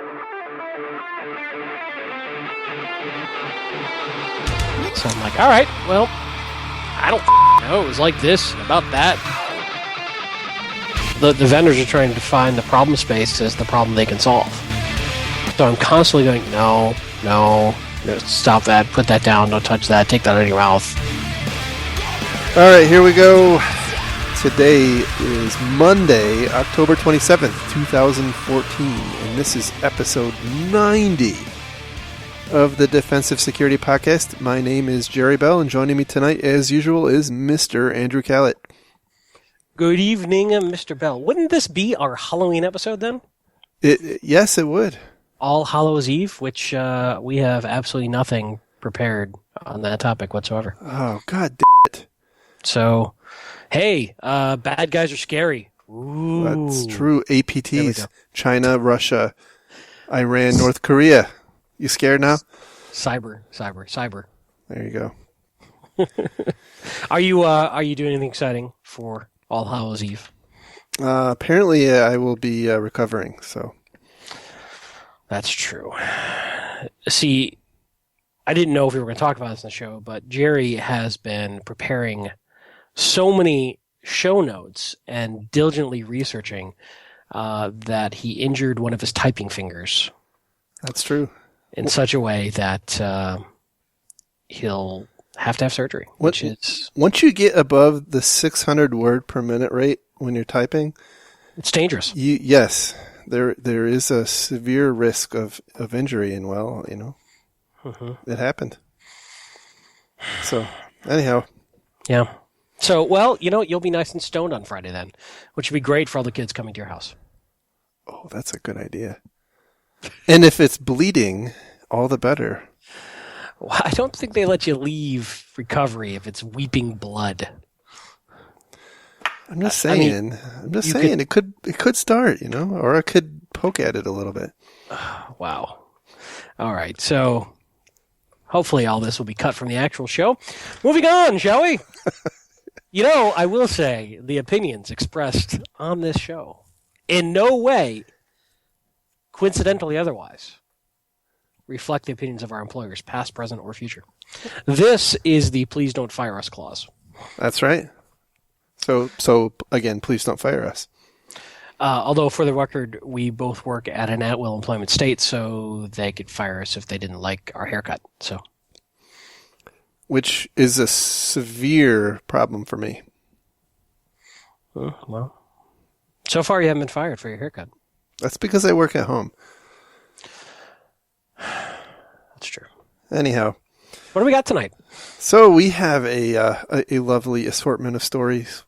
So I'm like, all right, well, I don't know. It was like this, about that. The vendors are trying to find the problem space as the problem they can solve. So I'm constantly going, no, stop that, put that down, don't touch that, take that out of your mouth. All right, here we go. Today is Monday, October 27th, 2014, and this is episode 90 of the Defensive Security Podcast. My name is Jerry Bell, and joining me tonight, as usual, is Mr. Andrew Callett. Good evening, Mr. Bell. Wouldn't this be our Halloween episode then? Yes, it would. All Hallows Eve, which we have absolutely nothing prepared on that topic whatsoever. Oh, God damn it. So, hey, bad guys are scary. Ooh. That's true. APTs. China, Russia, Iran, North Korea. You scared now? Cyber. There you go. Are you doing anything exciting for All Hallows Eve? Apparently, I will be recovering, so. That's true. See, I didn't know if we were going to talk about this in the show, but Jerry has been preparing so many show notes and diligently researching that he injured one of his typing fingers. That's true. In such a way that he'll have to have surgery. Once you get above the 600 word per minute rate when you're typing, it's dangerous. Yes, there is a severe risk of injury, and it happened. So anyhow, yeah. So you'll be nice and stoned on Friday then, which would be great for all the kids coming to your house. Oh, that's a good idea. And if it's bleeding, all the better. Well, I don't think they let you leave recovery if it's weeping blood. I'm just saying. It could start, or I could poke at it a little bit. Wow. All right. So hopefully all this will be cut from the actual show. Moving on, shall we? I will say the opinions expressed on this show in no way, coincidentally otherwise, reflect the opinions of our employers, past, present, or future. This is the please don't fire us clause. That's right. So again, please don't fire us. Although, for the record, we both work at an at-will employment state, so they could fire us if they didn't like our haircut. So, which is a severe problem for me. Well, so far you haven't been fired for your haircut. That's because I work at home. That's true. Anyhow. What do we got tonight? So we have a lovely assortment of stories.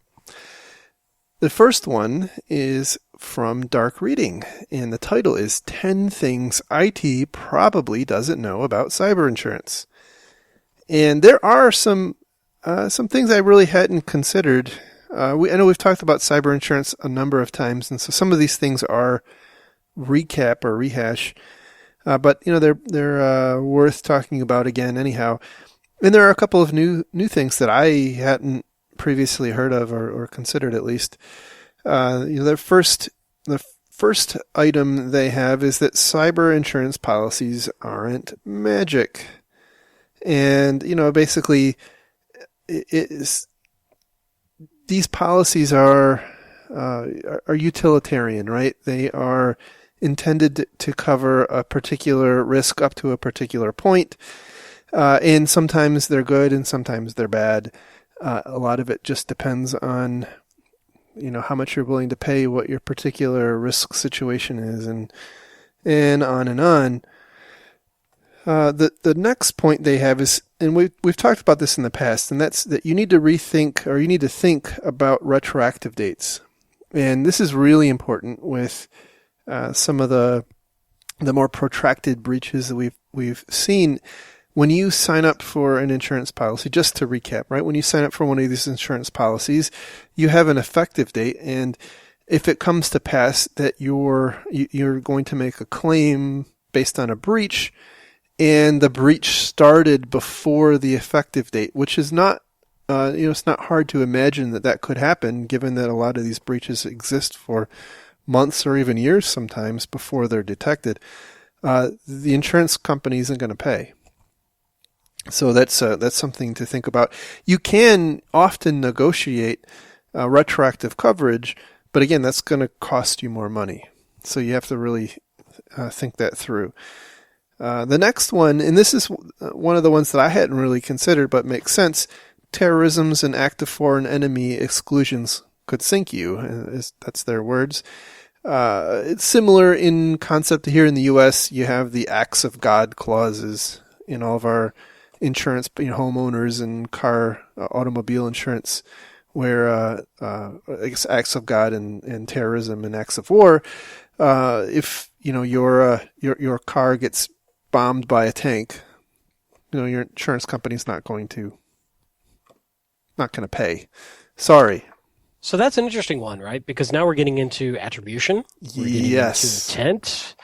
The first one is from Dark Reading, and the title is 10 Things IT Probably Doesn't Know About Cyber Insurance. And there are some things I really hadn't considered. I know we've talked about cyber insurance a number of times, and so some of these things are recap or rehash. But they're worth talking about again anyhow. And there are a couple of new things that I hadn't previously heard of or considered at least. The first item they have is that cyber insurance policies aren't magic. And basically these policies are utilitarian, right? They are intended to cover a particular risk up to a particular point. And sometimes they're good and sometimes they're bad. A lot of it just depends on, how much you're willing to pay, what your particular risk situation is, and on and on. The next point they have is, and we've talked about this in the past, and that's that you need to rethink, or you need to think about retroactive dates. And this is really important with some of the more protracted breaches that we've seen. When you sign up for an insurance policy, just to recap, right? When you sign up for one of these insurance policies, you have an effective date, and if it comes to pass that you're going to make a claim based on a breach, and the breach started before the effective date, which is not, it's not hard to imagine that could happen, given that a lot of these breaches exist for months or even years sometimes before they're detected, the insurance company isn't going to pay. So that's something to think about. You can often negotiate retroactive coverage, but again, that's going to cost you more money. So you have to really think that through. The next one, and this is one of the ones that I hadn't really considered but makes sense, terrorism's and active foreign enemy exclusions could sink you. That's their words. It's similar in concept here in the U.S. You have the acts of God clauses in all of our insurance, homeowners and automobile insurance, where I guess acts of God and terrorism and acts of war. If your car gets bombed by a tank, your insurance company's not going to pay. Sorry. So that's an interesting one, right? Because now we're getting into attribution. We're getting Yes. into intent.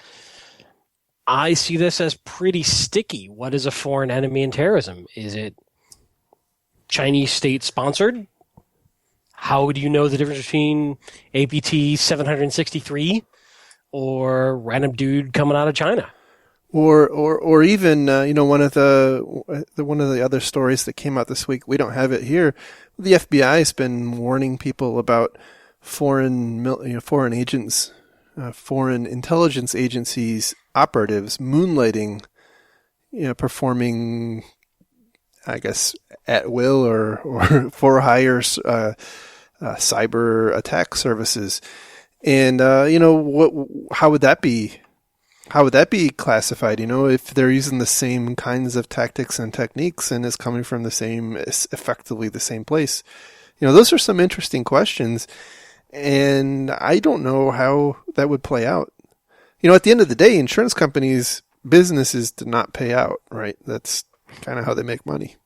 I see this as pretty sticky. What is a foreign enemy in terrorism? Is it Chinese state sponsored? How would you know the difference between APT 763 or random dude coming out of China? Or even one of the other stories that came out this week. We don't have it here. The FBI has been warning people about foreign agents, foreign intelligence agencies, operatives moonlighting, performing, I guess, at will or for hire cyber attack services. And how would that be? How would that be classified? If they're using the same kinds of tactics and techniques and is coming from effectively the same place. Those are some interesting questions, and I don't know how that would play out. At the end of the day, insurance companies' business is to not pay out, right? That's kind of how they make money.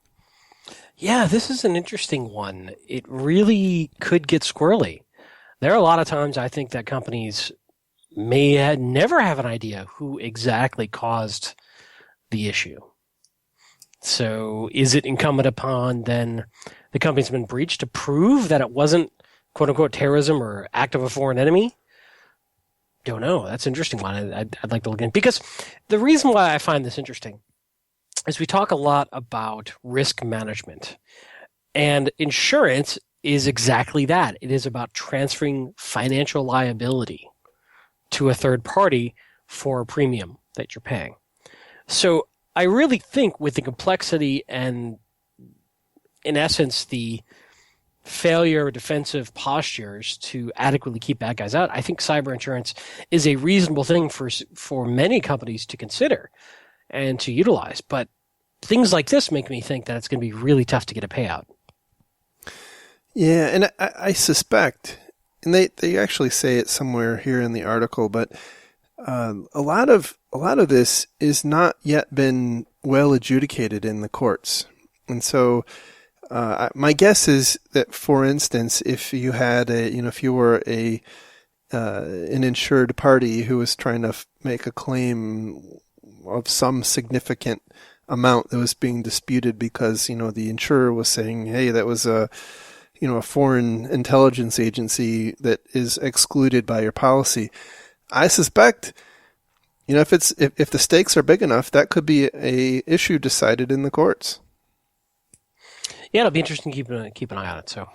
Yeah, this is an interesting one. It really could get squirrely. There are a lot of times I think that companies may never have an idea who exactly caused the issue. So is it incumbent upon then the company's been breached to prove that it wasn't quote unquote terrorism or act of a foreign enemy? Don't know. That's an interesting one. I'd like to look in, because the reason why I find this interesting is we talk a lot about risk management, and insurance is exactly that. It is about transferring financial liability to a third party for a premium that you're paying. So I really think with the complexity and, in essence, the failure of defensive postures to adequately keep bad guys out, I think cyber insurance is a reasonable thing for many companies to consider and to utilize. But things like this make me think that it's going to be really tough to get a payout. Yeah, and I suspect, and they actually say it somewhere here in the article, but a lot of this is not yet been well adjudicated in the courts, and so my guess is that, for instance, if you had if you were an insured party who was trying to make a claim of some significant amount that was being disputed because the insurer was saying, hey, that was a foreign intelligence agency that is excluded by your policy. I suspect, if the stakes are big enough, that could be a issue decided in the courts. Yeah, it'll be interesting to keep an eye on it. So,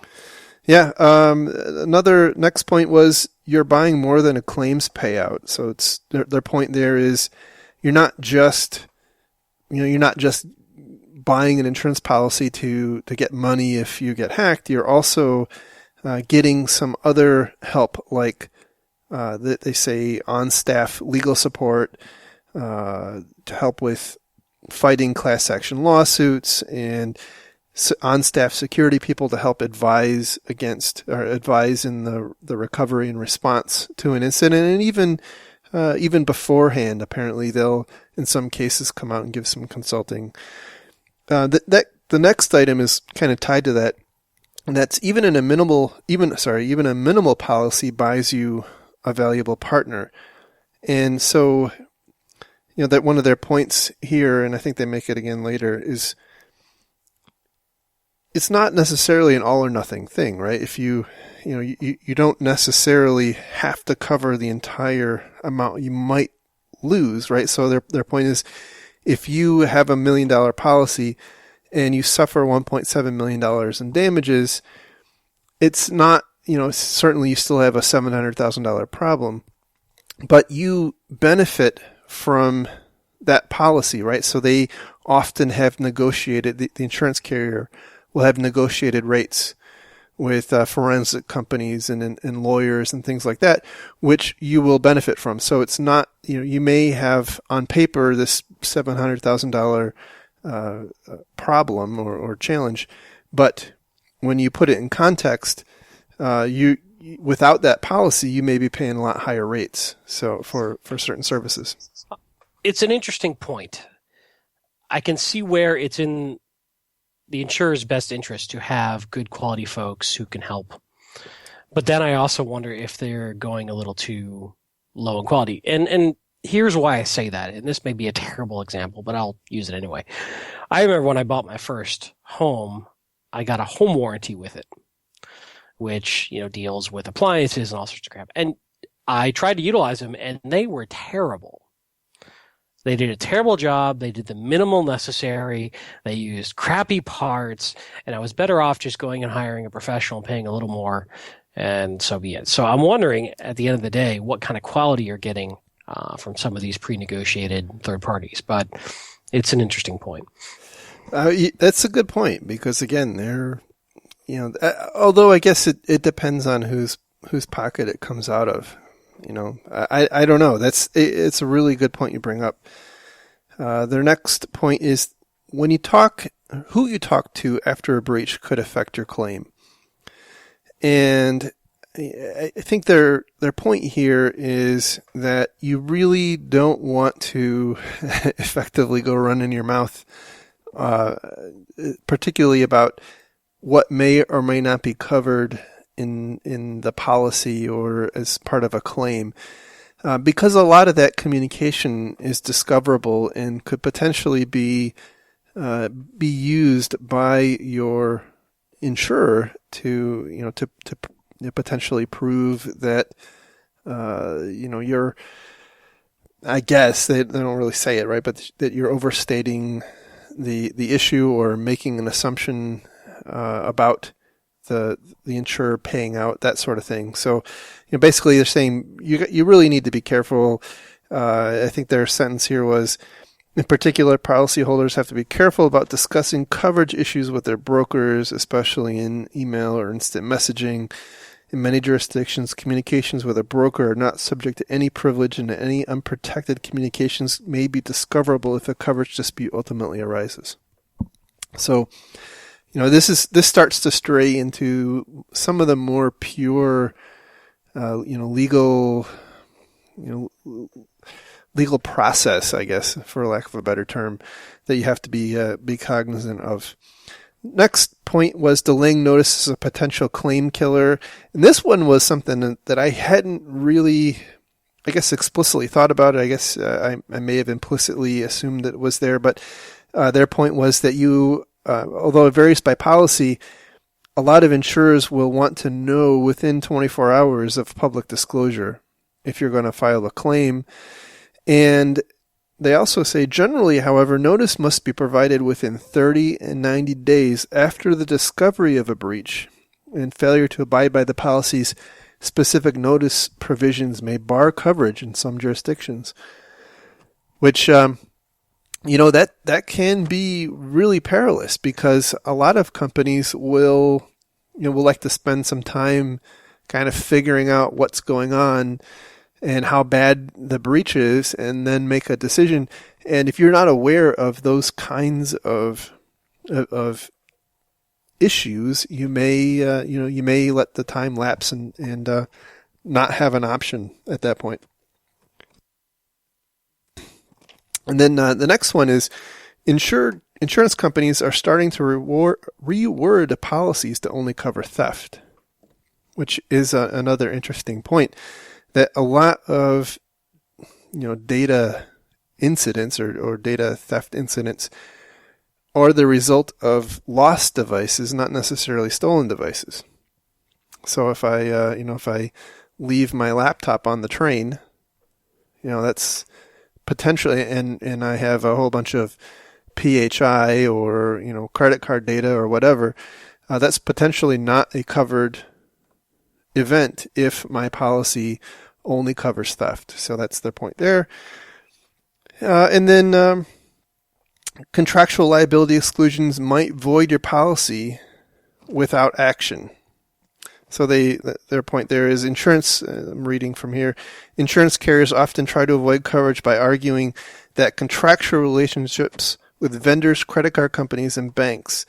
yeah. Another next point was you're buying more than a claims payout. So it's their point there is you're not just buying an insurance policy to get money if you get hacked. You're also getting some other help, like they say on-staff legal support to help with fighting class action lawsuits, and on-staff security people to help advise in the recovery and response to an incident, and even beforehand. Apparently, they'll in some cases come out and give some consulting. The next item is kind of tied to that, and that's even a minimal policy buys you a valuable partner. And so, that one of their points here, and I think they make it again later, is it's not necessarily an all or nothing thing, right? If you don't necessarily have to cover the entire amount you might lose, right? So their point is, if you have $1 million policy and you suffer $1.7 million in damages, it's not, certainly you still have a $700,000 problem, but you benefit from that policy, right? So they often have negotiated, the insurance carrier will have negotiated rates with forensic companies and lawyers and things like that, which you will benefit from. So it's not, you may have on paper this $700,000 problem or challenge, but when you put it in context, without that policy, you may be paying a lot higher rates. So for certain services, it's an interesting point. I can see where it's in the insurer's best interest to have good quality folks who can help. But then I also wonder if they're going a little too low in quality. And here's why I say that. And this may be a terrible example, but I'll use it anyway. I remember when I bought my first home, I got a home warranty with it, which, deals with appliances and all sorts of crap. And I tried to utilize them, and they were terrible. They did a terrible job. They did the minimal necessary. They used crappy parts, and I was better off just going and hiring a professional, paying a little more, and so be it. So I'm wondering, at the end of the day, what kind of quality you're getting from some of these pre-negotiated third parties. But it's an interesting point. That's a good point, because again, they're, although I guess it depends on whose pocket it comes out of. I don't know. It's a really good point you bring up. Their next point is who you talk to after a breach could affect your claim. And I think their point here is that you really don't want to effectively go running your mouth, particularly about what may or may not be covered in the policy or as part of a claim, because a lot of that communication is discoverable and could potentially be used by your insurer to potentially prove that you're, I guess they don't really say it, right, but that you're overstating the issue or making an assumption about the insurer paying out, that sort of thing. So, basically they're saying you really need to be careful. I think their sentence here was, in particular, policyholders have to be careful about discussing coverage issues with their brokers, especially in email or instant messaging. In many jurisdictions, communications with a broker are not subject to any privilege, and any unprotected communications may be discoverable if a coverage dispute ultimately arises. So, this starts to stray into some of the more pure, legal process, I guess, for lack of a better term, that you have to be cognizant of. Next point was delaying notice is a potential claim killer. And this one was something that I hadn't really, I guess, explicitly thought about it. I guess I may have implicitly assumed that it was there, but their point was that although it varies by policy, a lot of insurers will want to know within 24 hours of public disclosure if you're going to file a claim. And they also say, generally, however, notice must be provided within 30 and 90 days after the discovery of a breach, and failure to abide by the policy's specific notice provisions may bar coverage in some jurisdictions, which that can be really perilous, because a lot of companies will like to spend some time kind of figuring out what's going on and how bad the breach is, and then make a decision. And if you're not aware of those kinds of issues, you may let the time lapse and not have an option at that point. And then the next one is insurance companies are starting to reword policies to only cover theft, which is another interesting point. That a lot of data incidents or data theft incidents are the result of lost devices, not necessarily stolen devices. So if I leave my laptop on the train, that's potentially, and I have a whole bunch of PHI or credit card data or whatever, that's potentially not a covered event if my policy only covers theft. So that's their point there. And then contractual liability exclusions might void your policy without action. So their point there is insurance, I'm reading from here, insurance carriers often try to avoid coverage by arguing that contractual relationships with vendors, credit card companies, and banks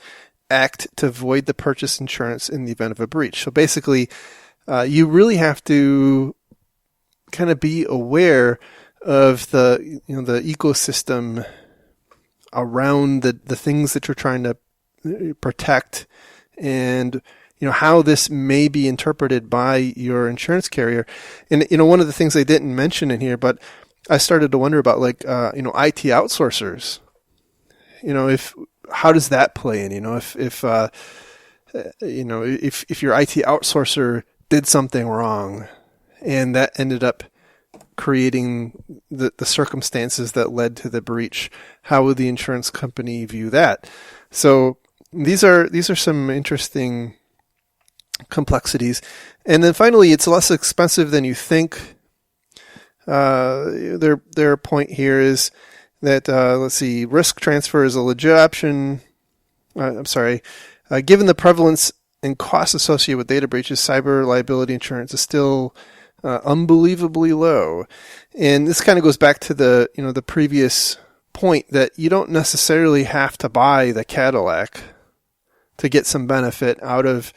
act to void the purchase insurance in the event of a breach. So basically, you really have to kind of be aware of the ecosystem around the things that you're trying to protect, and how this may be interpreted by your insurance carrier. And one of the things they didn't mention in here, but I started to wonder about IT outsourcers. How does that play in? If your IT outsourcer did something wrong, and that ended up creating the circumstances that led to the breach, how would the insurance company view that? So these are some interesting complexities. And then finally, it's less expensive than you think. Their point here is that risk transfer is a legit option. Given the prevalence and costs associated with data breaches, cyber liability insurance is still unbelievably low. And this kind of goes back to the previous point that you don't necessarily have to buy the Cadillac to get some benefit out of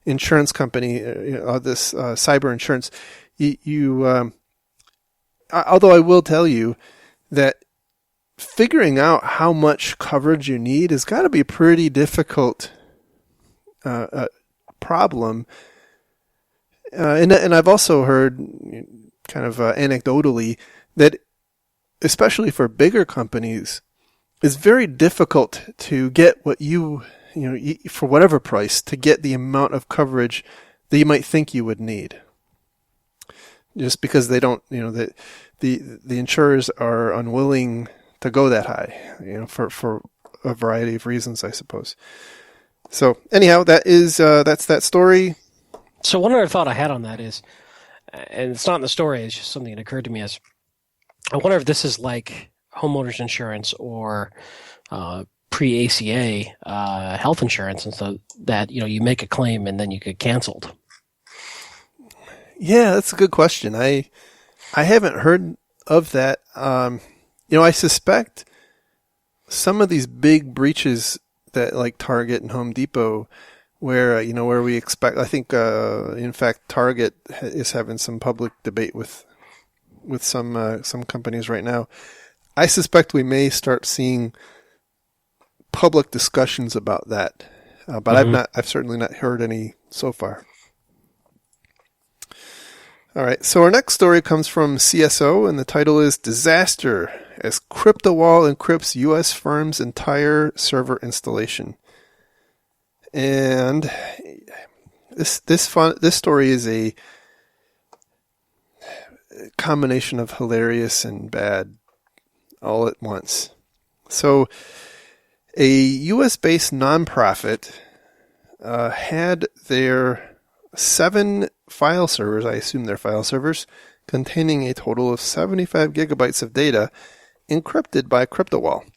insurance company, this cyber insurance. Although I will tell you that figuring out how much coverage you need has got to be a pretty difficult problem. And I've also heard, kind of anecdotally, that especially for bigger companies, it's very difficult to get what for whatever price, to get the amount of coverage that you might think you would need. Just because they don't, the insurers are unwilling to go that high, for a variety of reasons, I suppose. So anyhow, that's that story. So one other thought I had on that is, and it's not in the story, it's just something that occurred to me, is I wonder if this is like homeowners insurance or pre-ACA health insurance, and so that you make a claim and then you get canceled. Yeah, that's a good question. I haven't heard of that. I suspect some of these big breaches that like Target and Home Depot, where we expect, I think in fact Target is having some public debate with some companies right now. I suspect we may start seeing public discussions about that, but I've certainly not heard any so far. All right, so our next story comes from CSO, and the title is "Disaster as CryptoWall Encrypts U.S. Firm's Entire Server Installation." And this story is a combination of hilarious and bad all at once. So, a U.S.-based nonprofit had their 7 file servers, I assume they're file servers, containing a total of 75 gigabytes of data encrypted by CryptoWall.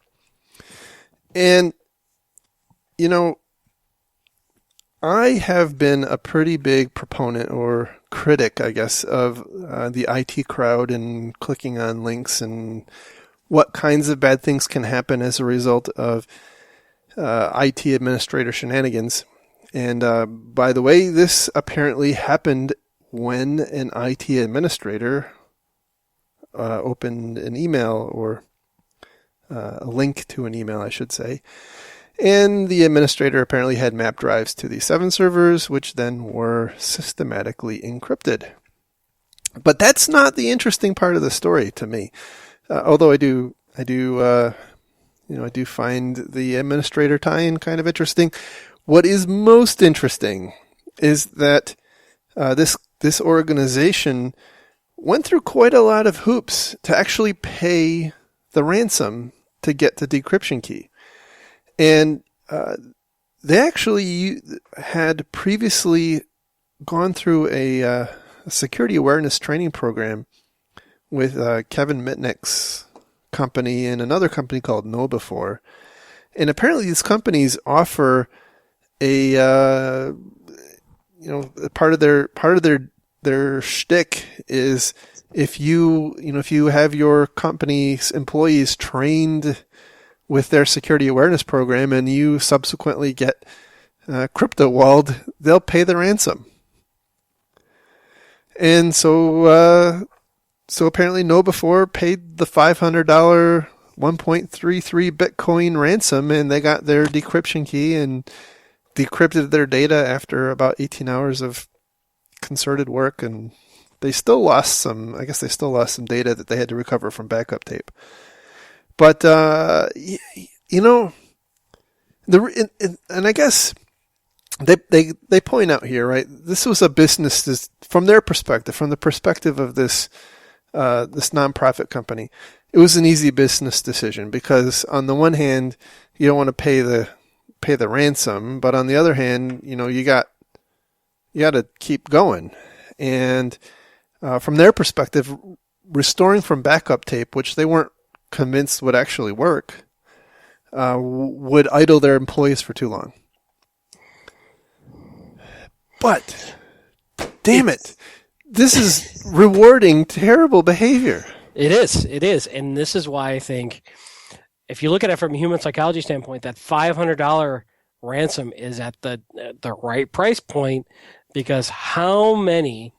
And, I have been a pretty big proponent or critic, I guess, of the IT crowd and clicking on links and what kinds of bad things can happen as a result of IT administrator shenanigans. And by the way, this apparently happened when an IT administrator opened an email, or a link to an email, I should say. And the administrator apparently had map drives to the 7 servers, which then were systematically encrypted. But that's not the interesting part of the story to me. Although I do I do find the administrator tie-in kind of interesting. What is most interesting is that this organization went through quite a lot of hoops to actually pay the ransom to get the decryption key. And they actually had previously gone through a security awareness training program with Kevin Mitnick's company and another company called KnowBe4. And apparently these companies offer a part of their shtick is if you have your company's employees trained with their security awareness program and you subsequently get crypto walled, they'll pay the ransom. And so apparently KnowBe4 paid the $500 1.33 Bitcoin ransom, and they got their decryption key and decrypted their data after about 18 hours of concerted work, and they still lost some data that they had to recover from backup tape. But, and I guess they point out here, right, this was a business, from their perspective, from the perspective of this nonprofit company, it was an easy business decision because on the one hand, you don't want to pay the ransom, but on the other hand, you got to keep going. And from their perspective, restoring from backup tape, which they weren't convinced would actually work, would idle their employees for too long. But, damn it, this is rewarding terrible behavior. It is. And this is why I think if you look at it from a human psychology standpoint, that $500 ransom is at the right price point, because how many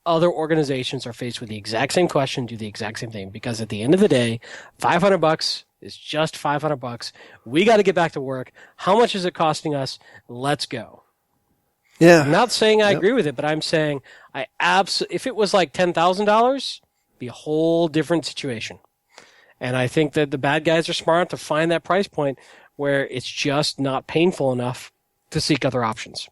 other organizations are faced with the exact same question, do the exact same thing? Because at the end of the day, $500 is just $500. We got to get back to work. How much is it costing us? Let's go. Yeah. I'm not saying I agree with it, but I'm saying if it was like $10,000, be a whole different situation. And I think that the bad guys are smart to find that price point where it's just not painful enough to seek other options.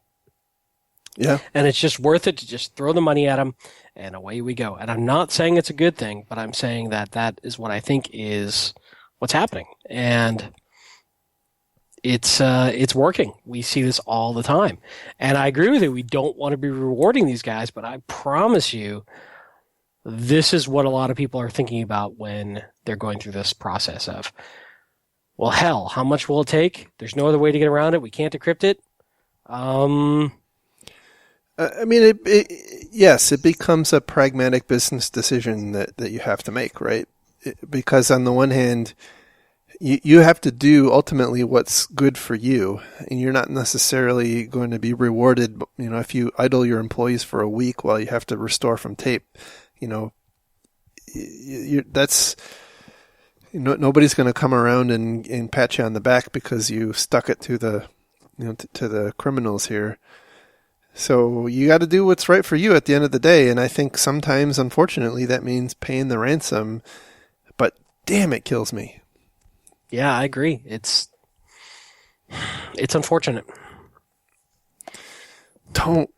Yeah. And it's just worth it to just throw the money at them, and away we go. And I'm not saying it's a good thing, but I'm saying that is what I think is what's happening. And it's working. We see this all the time. And I agree with you. We don't want to be rewarding these guys, but I promise you, this is what a lot of people are thinking about when they're going through this process of, well, hell, how much will it take? There's no other way to get around it. We can't decrypt it. I mean, yes, it becomes a pragmatic business decision that you have to make, right? Because on the one hand, you have to do ultimately what's good for you, and you're not necessarily going to be rewarded, if you idle your employees for a week while you have to restore from tape, that's, nobody's going to come around and pat you on the back because you stuck it to the, to the criminals here. So you got to do what's right for you at the end of the day. And I think sometimes, unfortunately, that means paying the ransom, but damn, it kills me. Yeah, I agree. It's unfortunate. Don't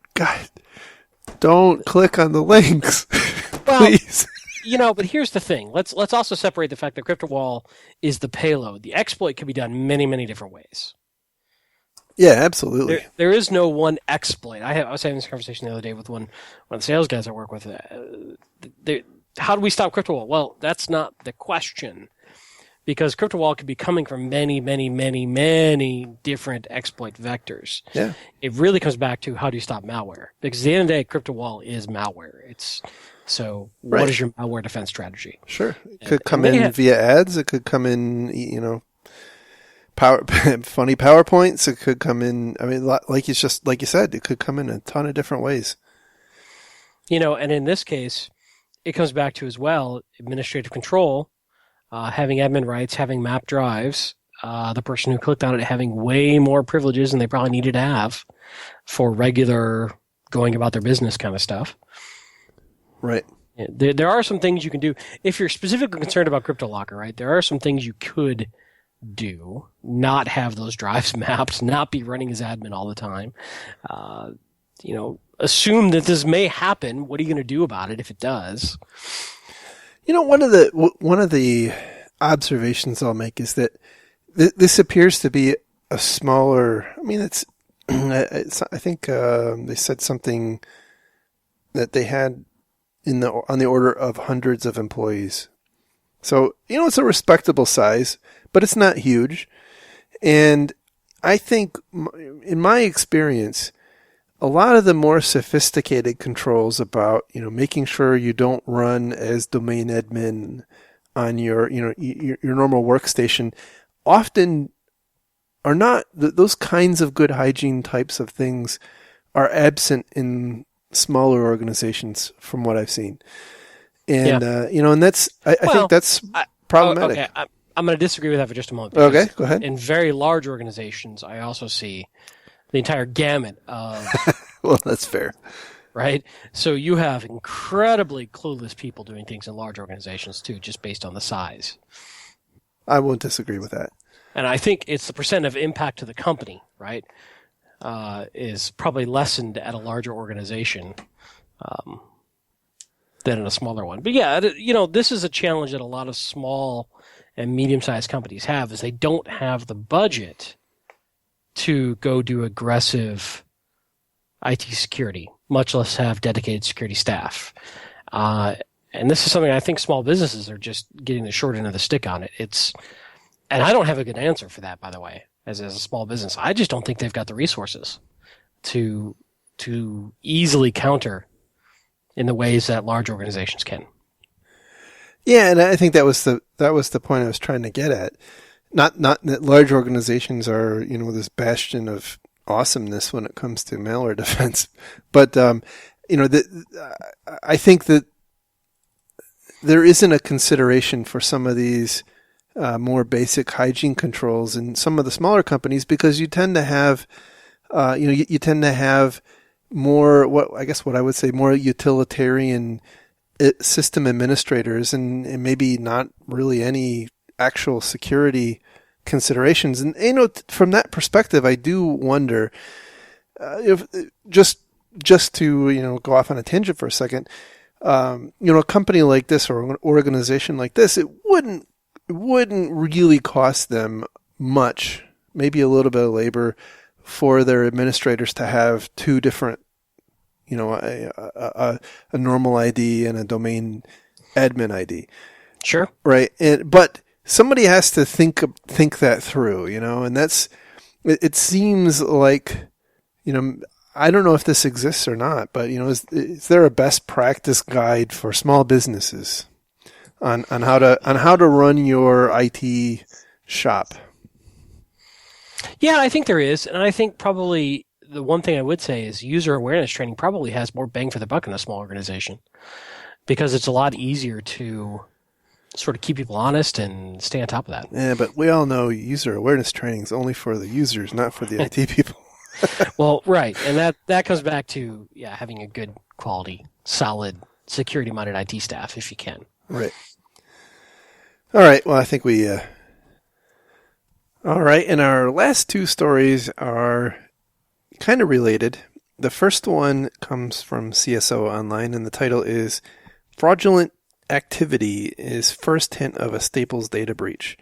click on the links. Well, please. But here's the thing. Let's also separate the fact that CryptoWall is the payload. The exploit can be done many, many different ways. Yeah, absolutely. There is no one exploit. I was having this conversation the other day with one of the sales guys I work with. How do we stop CryptoWall? Well, that's not the question, because CryptoWall could be coming from many, many, many, many different exploit vectors. Yeah. It really comes back to how do you stop malware? Because at the end of the day, CryptoWall is malware. What is your malware defense strategy? Sure. It could come in via ads. It could come in, funny PowerPoints. It could come in, like you said, it could come in a ton of different ways. And in this case, it comes back to as well administrative control, having admin rights, having map drives, the person who clicked on it having way more privileges than they probably needed to have for regular going about their business kind of stuff. Right. There are some things you can do if you're specifically concerned about CryptoLocker, right? There are some things you could do, not have those drives mapped, not be running his admin all the time. Assume that this may happen. What are you going to do about it if it does? One of the observations I'll make is that this appears to be a smaller. I mean, I think they said something that they had on the order of hundreds of employees. So it's a respectable size, but it's not huge. And I think, in my experience, a lot of the more sophisticated controls about, making sure you don't run as domain admin on your normal workstation often are not, those kinds of good hygiene types of things are absent in smaller organizations from what I've seen. And, and that's, I think that's problematic. Okay. I'm going to disagree with that for just a moment. Okay, go ahead. In very large organizations, I also see the entire gamut of... Well, that's fair. Right? So you have incredibly clueless people doing things in large organizations, too, just based on the size. I won't disagree with that. And I think it's the percent of impact to the company, right, is probably lessened at a larger organization than in a smaller one. But yeah, this is a challenge that a lot of small and medium-sized companies have, is they don't have the budget to go do aggressive IT security, much less have dedicated security staff. And this is something I think small businesses are just getting the short end of the stick on it. And I don't have a good answer for that, by the way, as a small business. I just don't think they've got the resources to easily counter in the ways that large organizations can. Yeah, and I think that was the point I was trying to get at. Not that large organizations are, this bastion of awesomeness when it comes to malware defense, but I think that there isn't a consideration for some of these more basic hygiene controls in some of the smaller companies, because you tend to have, you tend to have more, what I would say, more utilitarian system administrators and maybe not really any actual security considerations. And, from that perspective, I do wonder if just to, go off on a tangent for a second, a company like this or an organization like this, it wouldn't really cost them much, maybe a little bit of labor for their administrators to have two different, a normal ID and a domain admin ID. Sure. Right. But somebody has to think that through, and it seems like, I don't know if this exists or not, but, is there a best practice guide for small businesses on how to run your IT shop? Yeah, I think there is. And I think probably the one thing I would say is user awareness training probably has more bang for the buck in a small organization, because it's a lot easier to sort of keep people honest and stay on top of that. Yeah, but we all know user awareness training is only for the users, not for the IT people. Well, right. And that comes back to, having a good quality, solid, security-minded IT staff if you can. Right. All right. Well, I think we... All right. And our last two stories are kind of related. The first one comes from CSO Online, and the title is Fraudulent Activity is First Hint of a Staples Data Breach.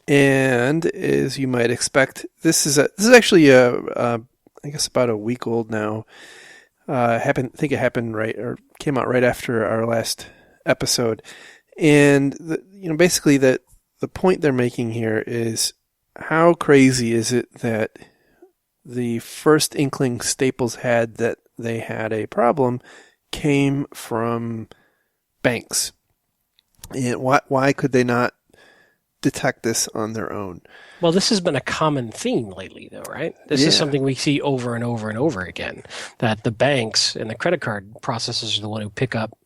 And as you might expect, this is actually I guess about a week old now. I think it happened came out right after our last episode. And basically the point they're making here is, how crazy is it that the first inkling Staples had that they had a problem came from banks? And why could they not detect this on their own? Well, this has been a common theme lately, though, right? This is something we see over and over and over again, that the banks and the credit card processors are the one who pick up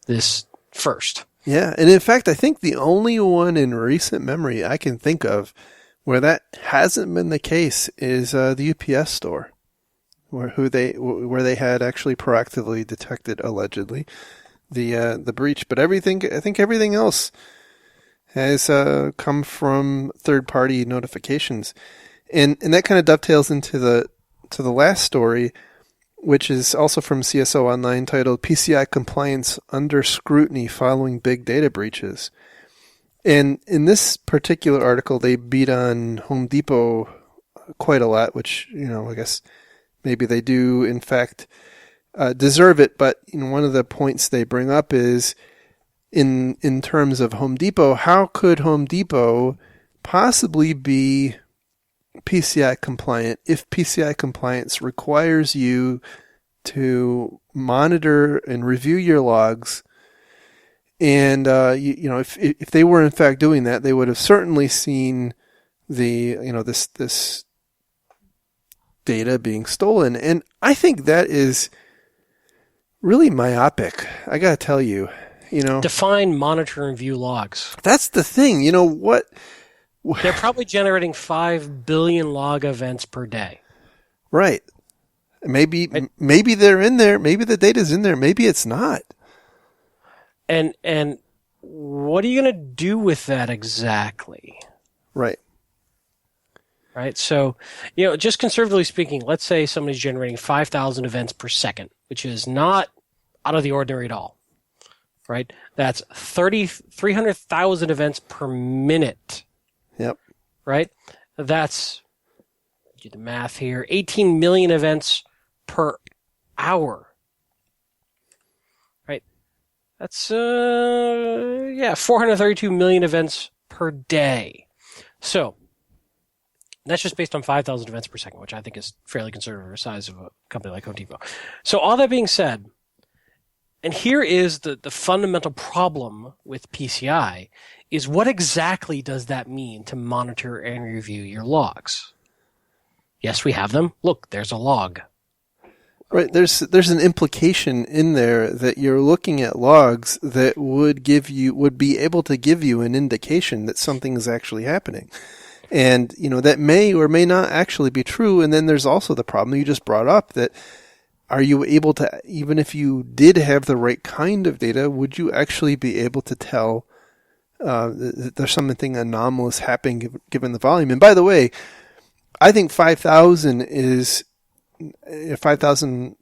this first. Yeah, and in fact, I think the only one in recent memory I can think of where that hasn't been the case is the UPS store, where they had actually proactively detected, allegedly, the breach. But I think everything else has come from third-party notifications, and that kind of dovetails into the last story, which is also from CSO Online, titled "PCI Compliance Under Scrutiny Following Big Data Breaches." And in this particular article, they beat on Home Depot quite a lot, which, I guess maybe they do, in fact, deserve it. But one of the points they bring up is, in terms of Home Depot, how could Home Depot possibly be PCI compliant if PCI compliance requires you to monitor and review your logs? And if they were in fact doing that, they would have certainly seen this data being stolen. And I think that is really myopic. I got to tell you. Define monitor and view logs. That's the thing. What? They're probably generating 5 billion log events per day. Right. Maybe they're in there. Maybe the data's in there. Maybe it's not. And what are you going to do with that exactly? Right. Right. So, just conservatively speaking, let's say somebody's generating 5,000 events per second, which is not out of the ordinary at all. Right? That's 300,000 events per minute. Yep. Right? That's, do the math here, 18 million events per hour. Right? That's, 432 million events per day. So, that's just based on 5,000 events per second, which I think is fairly conservative for the size of a company like Home Depot. So all that being said, and here is the fundamental problem with PCI, is what exactly does that mean to monitor and review your logs? Yes, we have them. Look, there's a log. Right. There's an implication in there that you're looking at logs that would be able to give you an indication that something is actually happening. And, that may or may not actually be true. And then there's also the problem you just brought up, that are you able to, even if you did have the right kind of data, would you actually be able to tell that there's something anomalous happening given the volume? And by the way, I think 5,000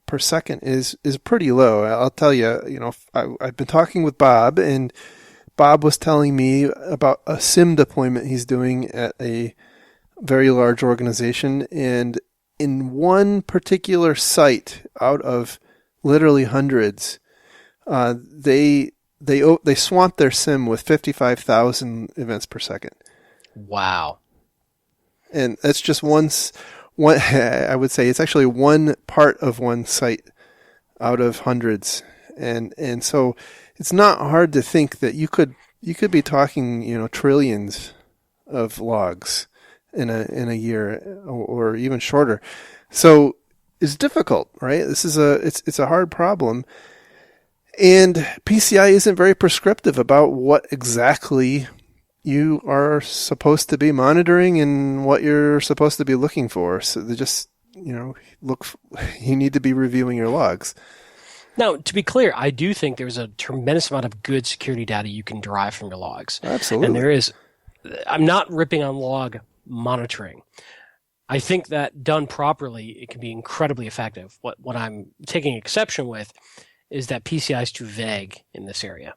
per second is pretty low. I'll tell you, I've been talking with Bob, and Bob was telling me about a SIM deployment he's doing at a very large organization, and in one particular site out of literally hundreds, they swamped their SIM with 55,000 events per second. Wow. And that's just one, I would say it's actually one part of one site out of hundreds. And so it's not hard to think that you could be talking, trillions of logs in a year or even shorter. So it's difficult, right? This is it's a hard problem. And PCI isn't very prescriptive about what exactly you are supposed to be monitoring and what you're supposed to be looking for. So they just, you need to be reviewing your logs. Now, to be clear, I do think there's a tremendous amount of good security data you can derive from your logs. Absolutely. And I'm not ripping on log monitoring. I think that done properly, it can be incredibly effective. What I'm taking exception with is that PCI is too vague in this area.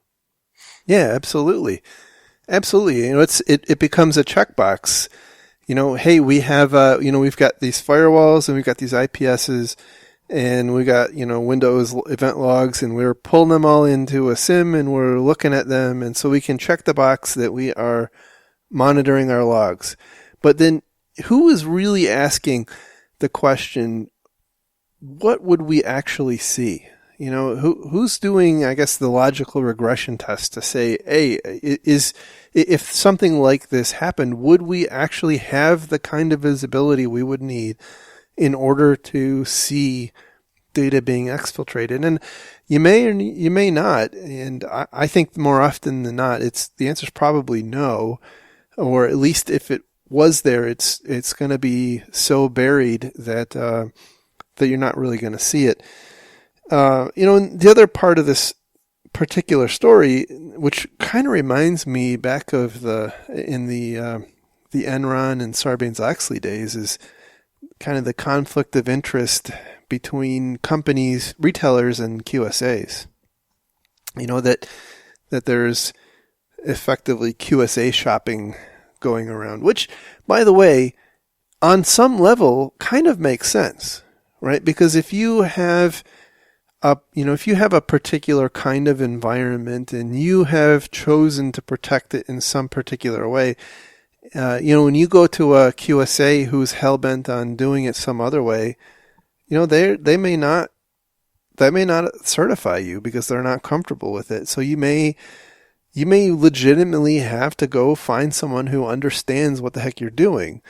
Yeah, absolutely. Absolutely. It becomes a checkbox. Hey, we have, we've got these firewalls and we've got these IPSs and we got, Windows event logs, and we're pulling them all into a SIM and we're looking at them. And so we can check the box that we are monitoring our logs. But then who is really asking the question, what would we actually see? Who's doing, I guess, the logical regression test to say, hey, if something like this happened, would we actually have the kind of visibility we would need in order to see data being exfiltrated? And you may or you may not. And I think more often than not, the answer is probably no, or at least if it was there, it's going to be so buried that you're not really going to see it. The other part of this particular story, which kind of reminds me back of the Enron and Sarbanes-Oxley days, is kind of the conflict of interest between companies, retailers, and QSAs. That there's effectively QSA shopping going around, which, by the way, on some level kind of makes sense, right? Because if you have if you have a particular kind of environment and you have chosen to protect it in some particular way, when you go to a QSA who's hell-bent on doing it some other way, they may not certify you because they're not comfortable with it. So you may legitimately have to go find someone who understands what the heck you're doing.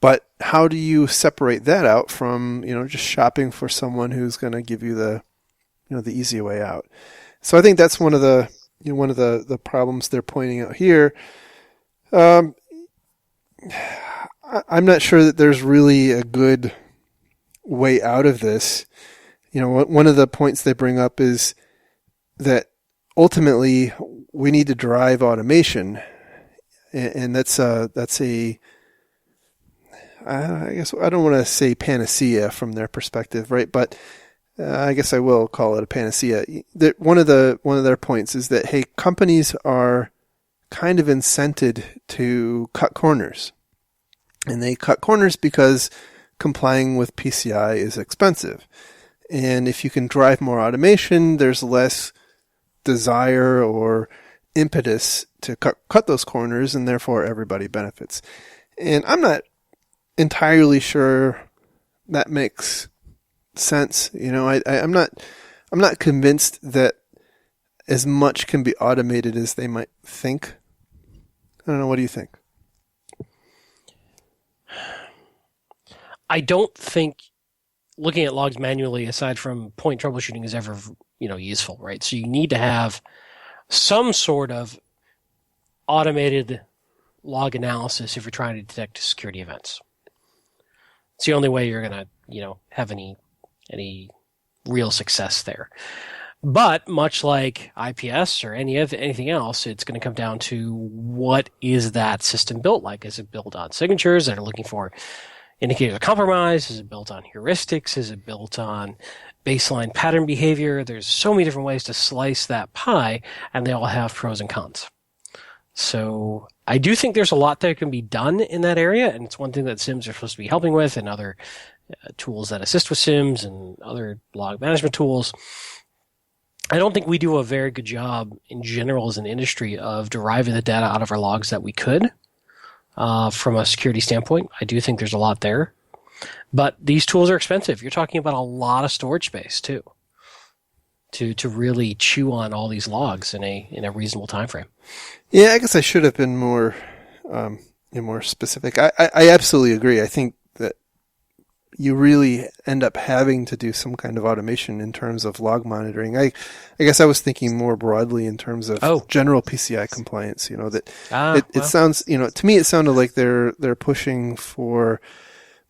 But how do you separate that out from, just shopping for someone who's going to give you the easy way out? So I think that's one of the problems they're pointing out here. I'm not sure that there's really a good way out of this. One of the points they bring up is that ultimately we need to drive automation, and that's a I guess I don't want to say panacea from their perspective, right? But I guess I will call it a panacea. One of their points is that, hey, companies are kind of incented to cut corners, and they cut corners because complying with PCI is expensive. And if you can drive more automation, there's less desire or impetus to cut those corners, and therefore everybody benefits. And I'm not entirely sure that makes sense. I'm not convinced that as much can be automated as they might think. I don't know. What do you think? I don't think looking at logs manually, aside from point troubleshooting, is ever useful, right? So you need to have some sort of automated log analysis if you're trying to detect security events. It's the only way you're going to have any real success there. But much like IPS or anything else, it's going to come down to what is that system built like? Is it built on signatures that are looking for indicators of compromise? Is it built on heuristics? Is it built on baseline pattern behavior? There's so many different ways to slice that pie, and they all have pros and cons. So I do think there's a lot that can be done in that area, and it's one thing that SIMs are supposed to be helping with, and other tools that assist with SIMs and other log management tools. I don't think we do a very good job in general as an industry of deriving the data out of our logs that we could from a security standpoint. I do think there's a lot there. But these tools are expensive. You're talking about a lot of storage space too, to really chew on all these logs in a reasonable time frame. Yeah, I guess I should have been more specific. I absolutely agree. I think that you really end up having to do some kind of automation in terms of log monitoring. I guess I was thinking more broadly in terms of general PCI compliance. It sounds, to me it sounded like they're pushing for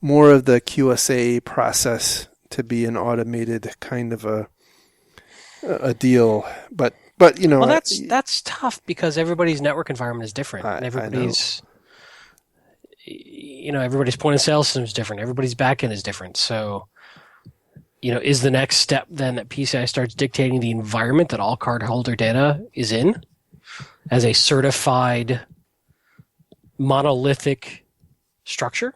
more of the QSA process to be an automated kind of a deal. But well, that's tough because everybody's network environment is different. And everybody's everybody's point of sale system is different. Everybody's backend is different. So, is the next step then that PCI starts dictating the environment that all cardholder data is in as a certified monolithic structure?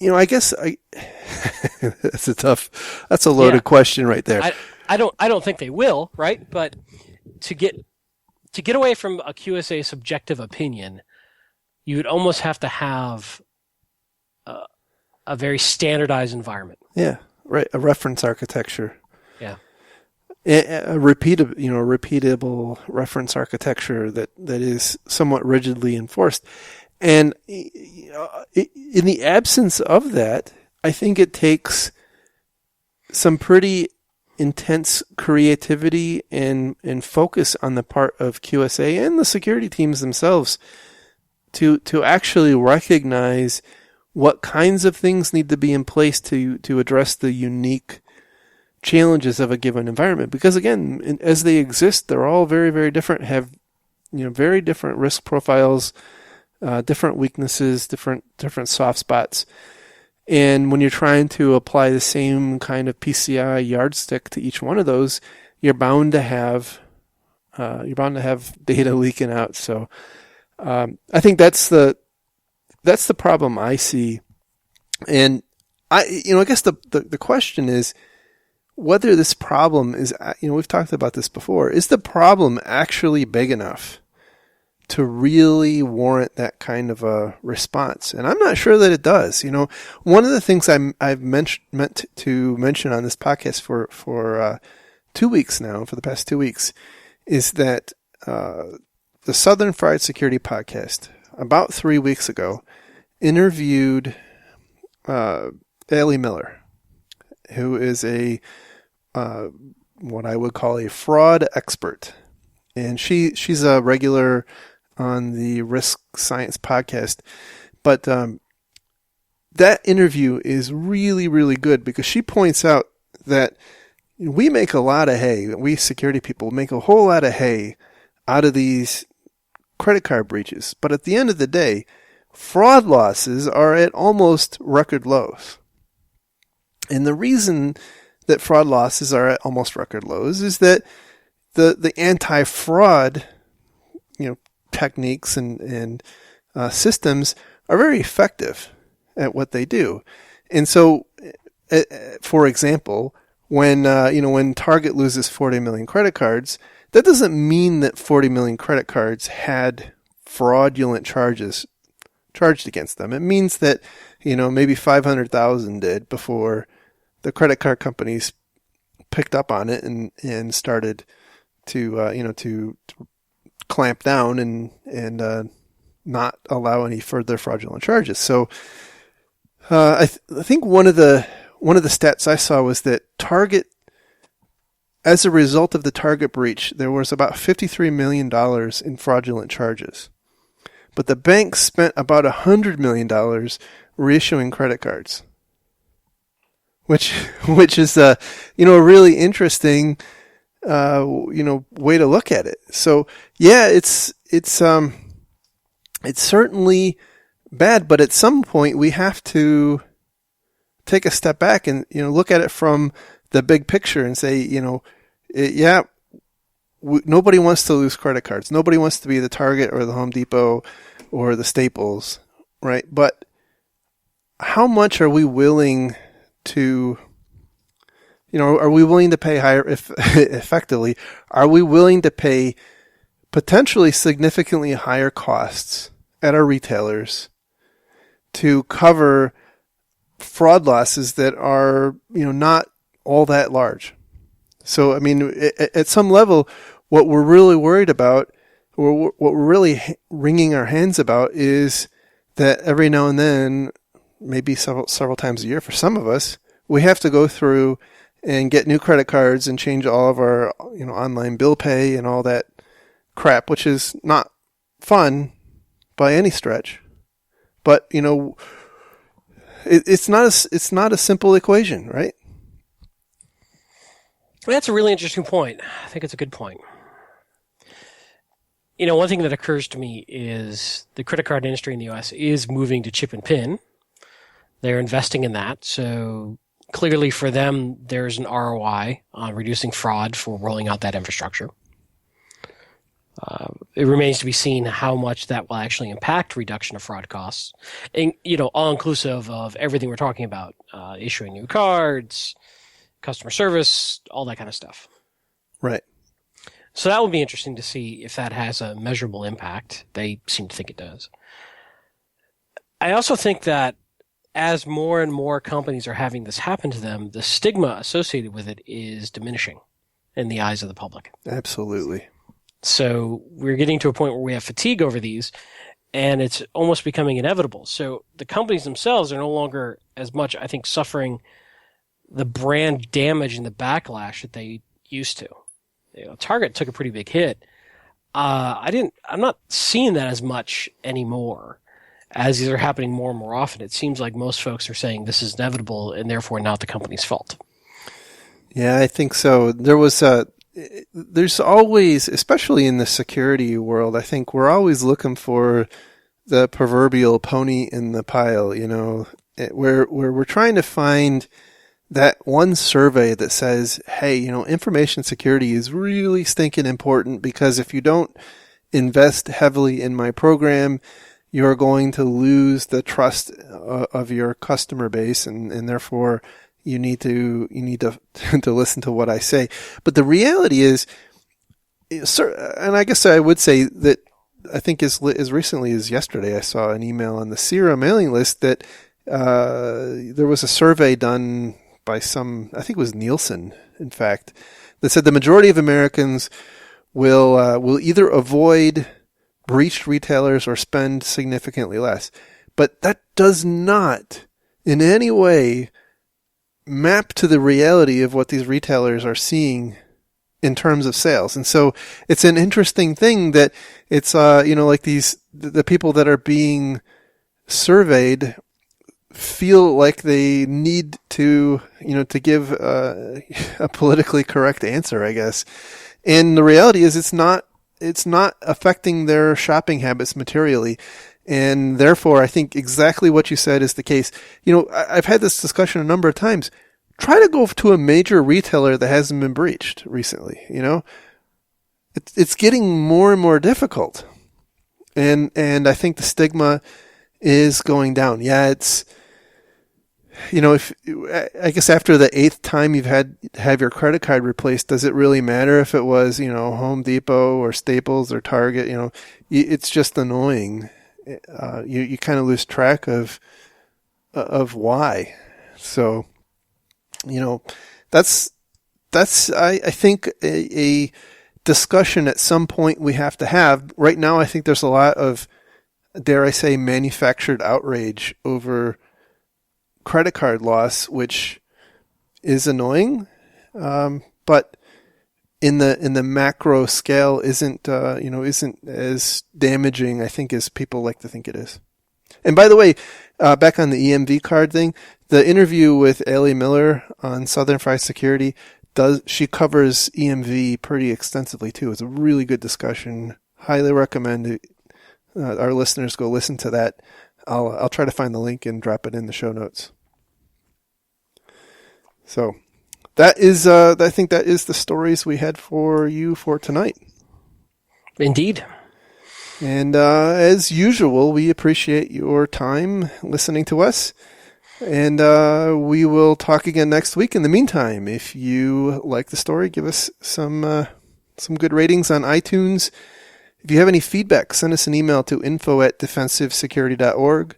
I guess that's a loaded question right there. I don't think they will, right? But to get away from a QSA subjective opinion, you would almost have to have a very standardized environment. Yeah, right. A reference architecture. Yeah. A repeatable reference architecture that is somewhat rigidly enforced. And in the absence of that, I think it takes some pretty intense creativity and focus on the part of QSA and the security teams themselves to actually recognize what kinds of things need to be in place to address the unique challenges of a given environment. Because again, as they exist, they're all very, very different, have very different risk profiles, different weaknesses, different soft spots. And when you're trying to apply the same kind of PCI yardstick to each one of those, you're bound to have data leaking out. So I think that's the problem I see. And I guess the question is whether this problem is, we've talked about this before, is the problem actually big enough to really warrant that kind of a response? And I'm not sure that it does. One of the things I've meant to mention on this podcast for 2 weeks now, for the past 2 weeks, is that the Southern Fried Security podcast, about 3 weeks ago, interviewed Ellie Miller, who is what I would call a fraud expert. And she's a regular on the Risk Science podcast. But that interview is really, really good because she points out that we make a lot of hay. We security people make a whole lot of hay out of these credit card breaches. But at the end of the day, fraud losses are at almost record lows. And the reason that fraud losses are at almost record lows is that the anti-fraud techniques and systems are very effective at what they do. And so, for example, when Target loses 40 million credit cards, that doesn't mean that 40 million credit cards had fraudulent charges charged against them. It means that maybe 500,000 did before the credit card companies picked up on it and started to clamp down and not allow any further fraudulent charges. So I think one of the stats I saw was that Target, as a result of the Target breach, there was about $53 million in fraudulent charges. But the bank spent about $100 million reissuing credit cards, which is a really interesting way to look at it. So yeah, it's certainly bad, but at some point we have to take a step back and look at it from the big picture and say, nobody wants to lose credit cards. Nobody wants to be the Target or the Home Depot or the Staples, right? But how much are we willing to, are we willing to pay higher, effectively, are we willing to pay potentially significantly higher costs at our retailers to cover fraud losses that are, not all that large? So, I mean, at some level, what we're really worried about, or what we're really wringing our hands about, is that every now and then, maybe several times a year for some of us, we have to go through and get new credit cards and change all of our, online bill pay and all that crap, which is not fun by any stretch. But, it's not a simple equation, right? That's a really interesting point. I think it's a good point. One thing that occurs to me is the credit card industry in the U.S. is moving to chip and PIN. They're investing in that. So clearly for them, there's an ROI on reducing fraud for rolling out that infrastructure. It remains to be seen how much that will actually impact reduction of fraud costs, and all inclusive of everything we're talking about, issuing new cards, customer service, all that kind of stuff. Right. So that would be interesting to see if that has a measurable impact. They seem to think it does. I also think that as more and more companies are having this happen to them, the stigma associated with it is diminishing in the eyes of the public. Absolutely. So we're getting to a point where we have fatigue over these, and it's almost becoming inevitable. So the companies themselves are no longer as much, I think, suffering the brand damage and the backlash that they used to. Target took a pretty big hit. I'm not seeing that as much anymore. As these are happening more and more often, it seems like most folks are saying this is inevitable and therefore not the company's fault. Yeah, I think so. There's always, especially in the security world, I think we're always looking for the proverbial pony in the pile, where we're trying to find that one survey that says, hey, information security is really stinking important because if you don't invest heavily in my program, you're going to lose the trust of your customer base, and therefore you need to to listen to what I say. But the reality is, and I guess I would say that I think as recently as yesterday, I saw an email on the CIRA mailing list that there was a survey done by I think it was Nielsen, in fact, that said the majority of Americans will either avoid breached retailers or spend significantly less. But that does not in any way map to the reality of what these retailers are seeing in terms of sales. And so it's an interesting thing that it's, like the people that are being surveyed feel like they need to give a politically correct answer, I guess. And the reality is it's not affecting their shopping habits materially. And therefore, I think exactly what you said is the case. I've had this discussion a number of times. Try to go to a major retailer that hasn't been breached recently. It's getting more and more difficult. And I think the stigma is going down. Yeah, it's, if I guess after the 8th time you've have your credit card replaced, does it really matter if it was, Home Depot or Staples or Target? It's just annoying. You kind of lose track of why. So, that's I think a discussion at some point we have to have. Right now, I think there's a lot of, dare I say, manufactured outrage over credit card loss, which is annoying, but in the macro scale isn't as damaging, I think, as people like to think it is. And by the way, back on the EMV card thing, the interview with Allie Miller on Southern Fried Security she covers EMV pretty extensively too. It's a really good discussion. Highly recommend our listeners go listen to that. I'll try to find the link and drop it in the show notes. So that is, I think that is the stories we had for you for tonight. Indeed. And as usual, we appreciate your time listening to us. And we will talk again next week. In the meantime, if you like the story, give us some good ratings on iTunes. If you have any feedback, send us an email to info@defensivesecurity.org.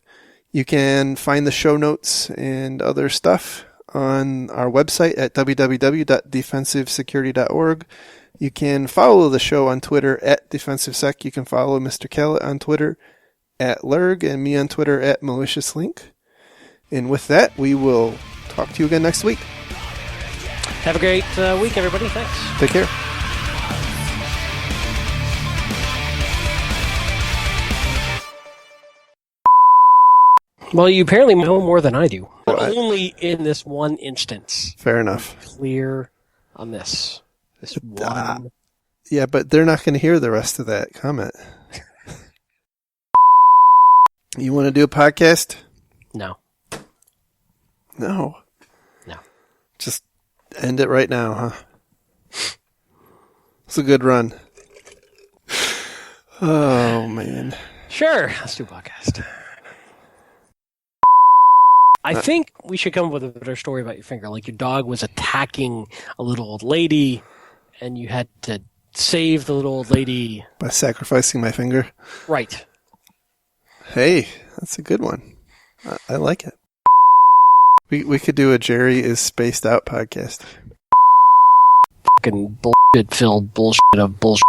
You can find the show notes and other stuff on our website at www.defensivesecurity.org. You can follow the show on Twitter at DefensiveSec. You can follow Mr. Kellett on Twitter at Lurg and me on Twitter at MaliciousLink. And with that, we will talk to you again next week. Have a great week, everybody. Thanks. Take care. Well, you apparently know more than I do. But only in this one instance. Fair enough. Clear on this. This one. Yeah, but they're not going to hear the rest of that comment. You want to do a podcast? No. No. No. Just end it right now, huh? It's a good run. Oh, man. Sure. Let's do a podcast. I think we should come up with a better story about your finger. Like your dog was attacking a little old lady, and you had to save the little old lady. By sacrificing my finger? Right. Hey, that's a good one. I like it. We could do a Jerry is Spaced Out podcast. Fucking bullshit-filled bullshit of bullshit.